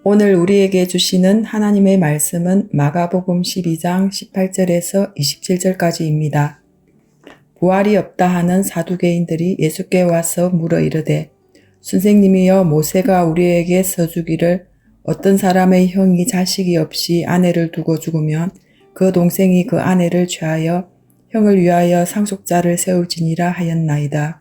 오늘 우리에게 주시는 하나님의 말씀은 마가복음 12장 18절에서 27절까지입니다. 부활이 없다 하는 사두개인들이 예수께 와서 물어 이르되 선생님이여 모세가 우리에게 써주기를 어떤 사람의 형이 자식이 없이 아내를 두고 죽으면 그 동생이 그 아내를 취하여 형을 위하여 상속자를 세울지니라 하였나이다.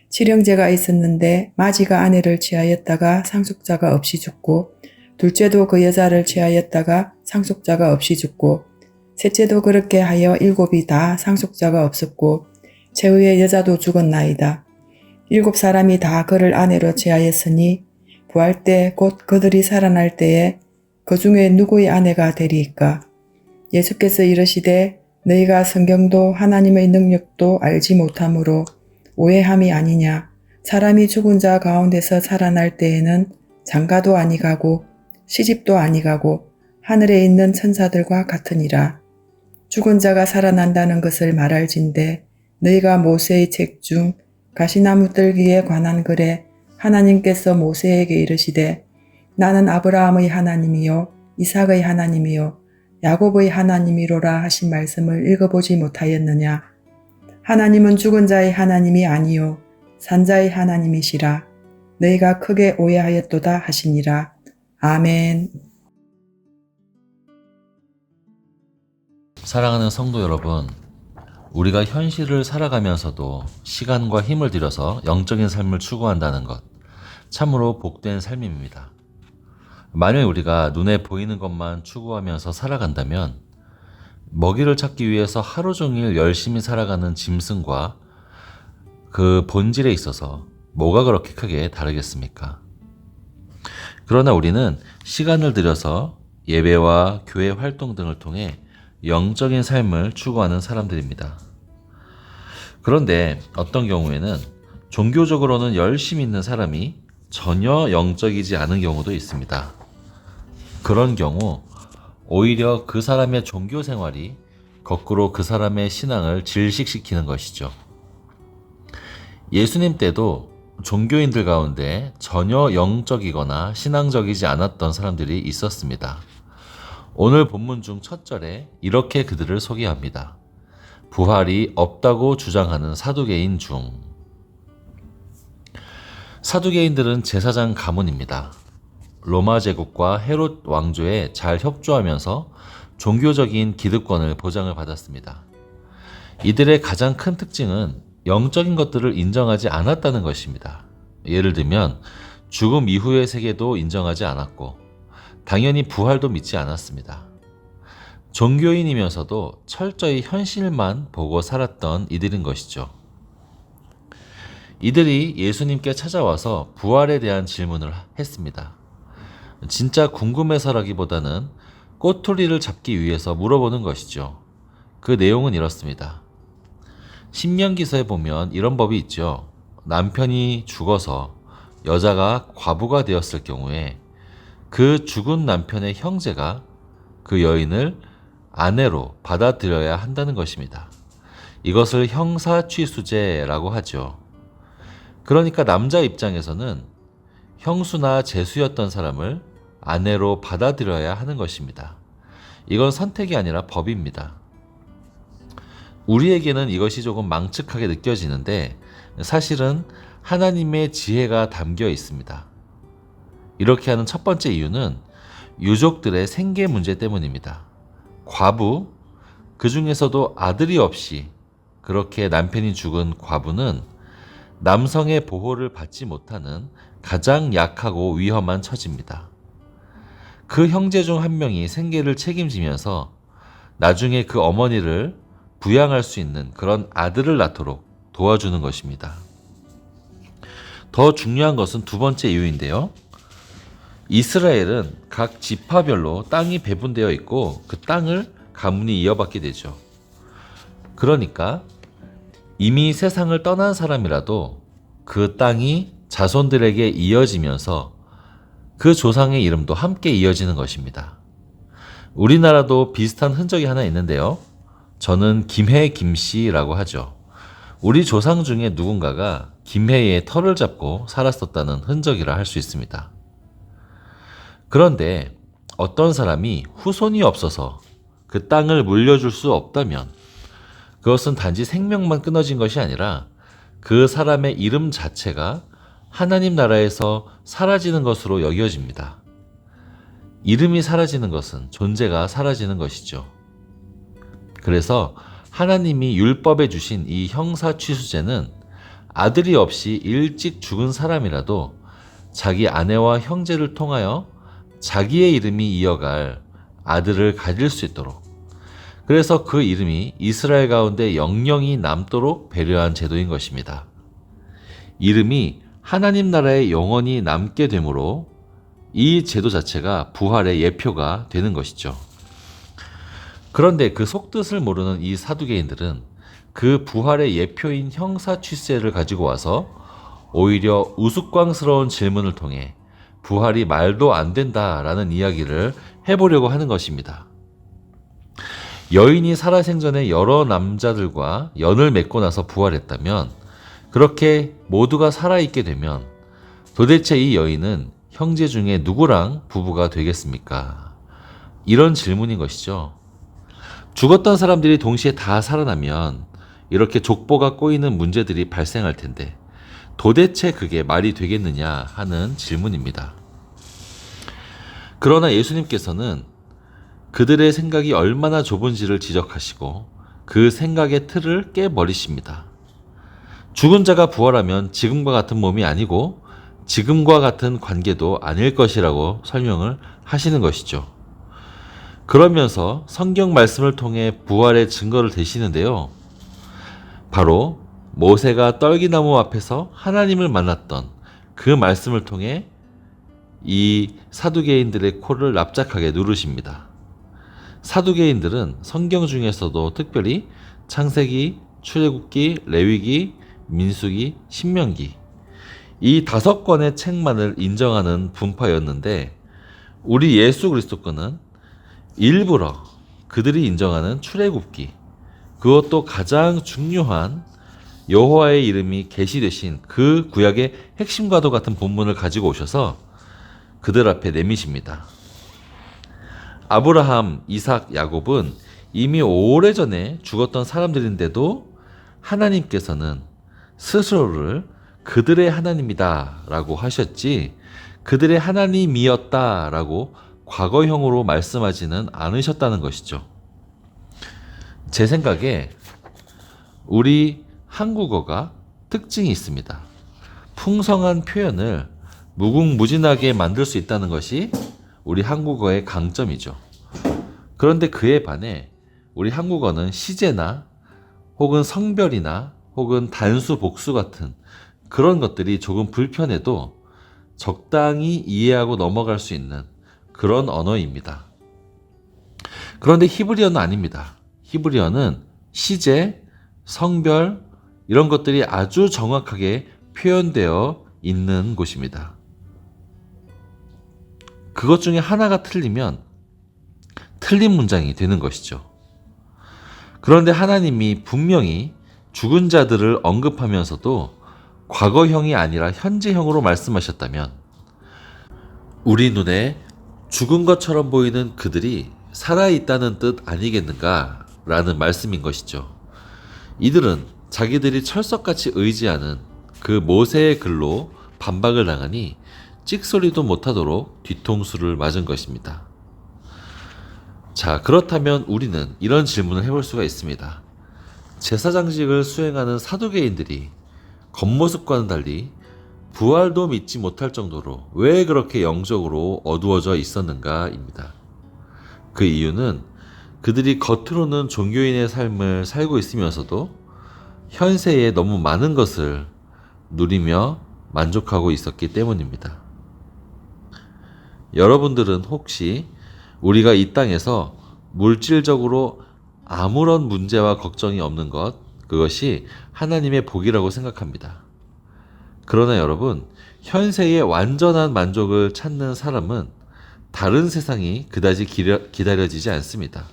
칠형제가 있었는데 마지가 아내를 취하였다가 상속자가 없이 죽고 둘째도 그 여자를 취하였다가 상속자가 없이 죽고 셋째도 그렇게 하여 일곱이 다 상속자가 없었고 최후의 여자도 죽었나이다. 7사람이 다 그를 아내로 취하였으니 부활 때 곧 그들이 살아날 때에 그 중에 누구의 아내가 되리이까? 예수께서 이르시되 너희가 성경도 하나님의 능력도 알지 못함으로 오해함이 아니냐. 사람이 죽은 자 가운데서 살아날 때에는 장가도 아니가고 시집도 아니가고 하늘에 있는 천사들과 같으니라. 죽은 자가 살아난다는 것을 말할진대 너희가 모세의 책 중 가시나무 뜰기에 관한 글에 하나님께서 모세에게 이르시되 나는 아브라함의 하나님이요 이삭의 하나님이요 야곱의 하나님이로라 하신 말씀을 읽어보지 못하였느냐. 하나님은 죽은 자의 하나님이 아니요 산자의 하나님이시라. 너희가 크게 오해하였도다 하시니라. 아멘. 사랑하는 성도 여러분, 우리가 현실을 살아가면서도 시간과 힘을 들여서 영적인 삶을 추구한다는 것, 참으로 복된 삶입니다. 만약 우리가 눈에 보이는 것만 추구하면서 살아간다면 먹이를 찾기 위해서 하루 종일 열심히 살아가는 짐승과 그 본질에 있어서 뭐가 그렇게 크게 다르겠습니까? 그러나 우리는 시간을 들여서 예배와 교회 활동 등을 통해 영적인 삶을 추구하는 사람들입니다. 그런데 어떤 경우에는 종교적으로는 열심히 있는 사람이 전혀 영적이지 않은 경우도 있습니다. 그런 경우 오히려 그 사람의 종교 생활이 거꾸로 그 사람의 신앙을 질식시키는 것이죠. 예수님 때도 종교인들 가운데 전혀 영적이거나 신앙적이지 않았던 사람들이 있었습니다. 오늘 본문 중 첫 절에 이렇게 그들을 소개합니다. 부활이 없다고 주장하는 사두개인 중. 사두개인들은 제사장 가문입니다. 로마 제국과 헤롯 왕조에 잘 협조하면서 종교적인 기득권을 보장을 받았습니다. 이들의 가장 큰 특징은 영적인 것들을 인정하지 않았다는 것입니다. 예를 들면 죽음 이후의 세계도 인정하지 않았고 당연히 부활도 믿지 않았습니다. 종교인이면서도 철저히 현실만 보고 살았던 이들인 것이죠. 이들이 예수님께 찾아와서 부활에 대한 질문을 했습니다. 진짜 궁금해서라기보다는 꼬투리를 잡기 위해서 물어보는 것이죠. 그 내용은 이렇습니다. 신명기서에 보면 이런 법이 있죠. 남편이 죽어서 여자가 과부가 되었을 경우에 그 죽은 남편의 형제가 그 여인을 아내로 받아들여야 한다는 것입니다. 이것을 형사취수제라고 하죠. 그러니까 남자 입장에서는 형수나 제수였던 사람을 아내로 받아들여야 하는 것입니다. 이건 선택이 아니라 법입니다. 우리에게는 이것이 조금 망측하게 느껴지는데 사실은 하나님의 지혜가 담겨 있습니다. 이렇게 하는 첫 번째 이유는 유족들의 생계 문제 때문입니다. 과부, 그 중에서도 아들이 없이 그렇게 남편이 죽은 과부는 남성의 보호를 받지 못하는 가장 약하고 위험한 처지입니다. 그 형제 중 한 명이 생계를 책임지면서 나중에 그 어머니를 부양할 수 있는 그런 아들을 낳도록 도와주는 것입니다. 더 중요한 것은 두 번째 이유인데요. 이스라엘은 각 지파별로 땅이 배분되어 있고 그 땅을 가문이 이어받게 되죠. 그러니까 이미 세상을 떠난 사람이라도 그 땅이 자손들에게 이어지면서 그 조상의 이름도 함께 이어지는 것입니다. 우리나라도 비슷한 흔적이 하나 있는데요. 저는 김해 김씨라고 하죠. 우리 조상 중에 누군가가 김해의 털을 잡고 살았었다는 흔적이라 할 수 있습니다. 그런데 어떤 사람이 후손이 없어서 그 땅을 물려줄 수 없다면 그것은 단지 생명만 끊어진 것이 아니라 그 사람의 이름 자체가 하나님 나라에서 사라지는 것으로 여겨집니다. 이름이 사라지는 것은 존재가 사라지는 것이죠. 그래서 하나님이 율법에 주신 이 형사 취수제는 아들이 없이 일찍 죽은 사람이라도 자기 아내와 형제를 통하여 자기의 이름이 이어갈 아들을 가질 수 있도록, 그래서 그 이름이 이스라엘 가운데 영영이 남도록 배려한 제도인 것입니다. 이름이 하나님 나라에 영원히 남게 되므로 이 제도 자체가 부활의 예표가 되는 것이죠. 그런데 그 속뜻을 모르는 이 사두개인들은 그 부활의 예표인 형사 취세를 가지고 와서 오히려 우스꽝스러운 질문을 통해 부활이 말도 안 된다라는 이야기를 해보려고 하는 것입니다. 여인이 살아생전에 여러 남자들과 연을 맺고 나서 부활했다면, 그렇게 모두가 살아있게 되면 도대체 이 여인은 형제 중에 누구랑 부부가 되겠습니까? 이런 질문인 것이죠. 죽었던 사람들이 동시에 다 살아나면 이렇게 족보가 꼬이는 문제들이 발생할 텐데 도대체 그게 말이 되겠느냐 하는 질문입니다. 그러나 예수님께서는 그들의 생각이 얼마나 좁은지를 지적하시고 그 생각의 틀을 깨버리십니다. 죽은 자가 부활하면 지금과 같은 몸이 아니고 지금과 같은 관계도 아닐 것이라고 설명을 하시는 것이죠. 그러면서 성경 말씀을 통해 부활의 증거를 대시는데요. 바로 모세가 떨기나무 앞에서 하나님을 만났던 그 말씀을 통해 이 사두개인들의 코를 납작하게 누르십니다. 사두개인들은 성경 중에서도 특별히 창세기, 출애굽기, 레위기, 민수기, 신명기 이 5권의 책만을 인정하는 분파였는데, 우리 예수 그리스도께는 일부러 그들이 인정하는 출애굽기, 그것도 가장 중요한 여호와의 이름이 계시되신 그 구약의 핵심과도 같은 본문을 가지고 오셔서 그들 앞에 내미십니다. 아브라함, 이삭, 야곱은 이미 오래전에 죽었던 사람들인데도 하나님께서는 스스로를 그들의 하나님이다 라고 하셨지 그들의 하나님이었다 라고 과거형으로 말씀하지는 않으셨다는 것이죠. 제 생각에 우리 한국어가 특징이 있습니다. 풍성한 표현을 무궁무진하게 만들 수 있다는 것이 우리 한국어의 강점이죠. 그런데 그에 반해 우리 한국어는 시제나 혹은 성별이나 혹은 단수 복수 같은 그런 것들이 조금 불편해도 적당히 이해하고 넘어갈 수 있는 그런 언어입니다. 그런데 히브리어는 아닙니다. 히브리어는 시제, 성별 이런 것들이 아주 정확하게 표현되어 있는 곳입니다. 그것 중에 하나가 틀리면 틀린 문장이 되는 것이죠. 그런데 하나님이 분명히 죽은 자들을 언급하면서도 과거형이 아니라 현재형으로 말씀하셨다면 우리 눈에 죽은 것처럼 보이는 그들이 살아있다는 뜻 아니겠는가 라는 말씀인 것이죠. 이들은 자기들이 철석같이 의지하는 그 모세의 글로 반박을 당하니 찍소리도 못하도록 뒤통수를 맞은 것입니다. 자, 그렇다면 우리는 이런 질문을 해볼 수가 있습니다. 제사장직을 수행하는 사두개인들이 겉모습과는 달리 부활도 믿지 못할 정도로 왜 그렇게 영적으로 어두워져 있었는가입니다. 그 이유는 그들이 겉으로는 종교인의 삶을 살고 있으면서도 현세에 너무 많은 것을 누리며 만족하고 있었기 때문입니다. 여러분들은 혹시 우리가 이 땅에서 물질적으로 아무런 문제와 걱정이 없는 것, 그것이 하나님의 복이라고 생각합니다. 그러나 여러분, 현세의 완전한 만족을 찾는 사람은 다른 세상이 그다지 기다려지지 않습니다.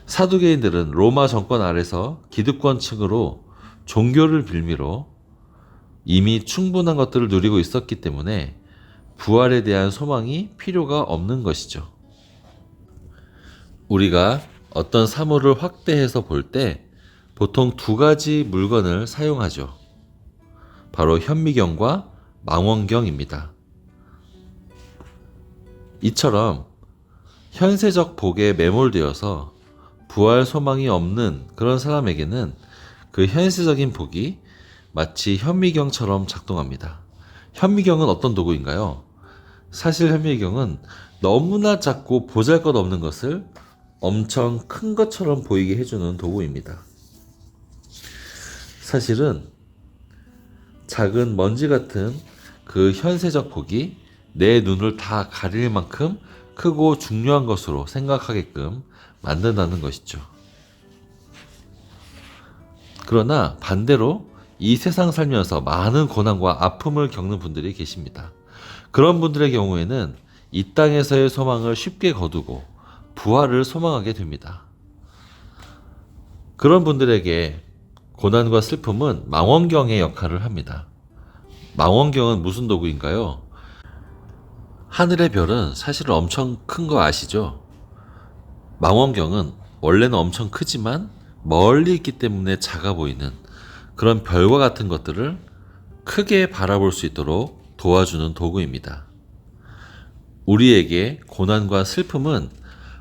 사두개인들은 로마 정권 아래서 기득권층으로 종교를 빌미로 이미 충분한 것들을 누리고 있었기 때문에 부활에 대한 소망이 필요가 없는 것이죠. 우리가 어떤 사물을 확대해서 볼 때 보통 두 가지 물건을 사용하죠. 바로 현미경과 망원경입니다. 이처럼 현세적 복에 매몰되어서 부활 소망이 없는 그런 사람에게는 그 현세적인 복이 마치 현미경처럼 작동합니다. 현미경은 어떤 도구인가요? 사실 현미경은 너무나 작고 보잘것없는 것을 엄청 큰 것처럼 보이게 해주는 도구입니다. 사실은 작은 먼지 같은 그 현세적 복이 내 눈을 다 가릴 만큼 크고 중요한 것으로 생각하게끔 만든다는 것이죠. 그러나 반대로 이 세상 살면서 많은 고난과 아픔을 겪는 분들이 계십니다. 그런 분들의 경우에는 이 땅에서의 소망을 쉽게 거두고 부활을 소망하게 됩니다. 그런 분들에게 고난과 슬픔은 망원경의 역할을 합니다. 망원경은 무슨 도구인가요? 하늘의 별은 사실 엄청 큰 거 아시죠? 망원경은 원래는 엄청 크지만 멀리 있기 때문에 작아 보이는 그런 별과 같은 것들을 크게 바라볼 수 있도록 도와주는 도구입니다. 우리에게 고난과 슬픔은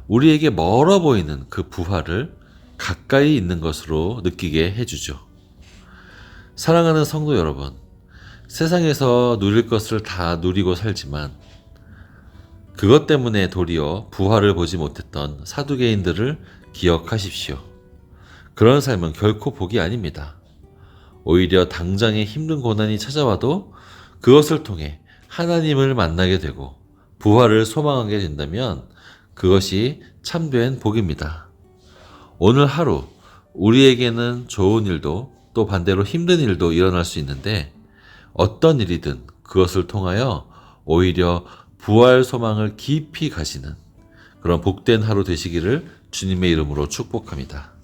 우리에게 멀어 보이는 그 부활을 가까이 있는 것으로 느끼게 해주죠. 사랑하는 성도 여러분, 세상에서 누릴 것을 다 누리고 살지만 그것 때문에 도리어 부활을 보지 못했던 사두개인들을 기억하십시오. 그런 삶은 결코 복이 아닙니다. 오히려 당장의 힘든 고난이 찾아와도 그것을 통해 하나님을 만나게 되고 부활을 소망하게 된다면 그것이 참된 복입니다. 오늘 하루 우리에게는 좋은 일도 또 반대로 힘든 일도 일어날 수 있는데 어떤 일이든 그것을 통하여 오히려 부활 소망을 깊이 가시는 그런 복된 하루 되시기를 주님의 이름으로 축복합니다.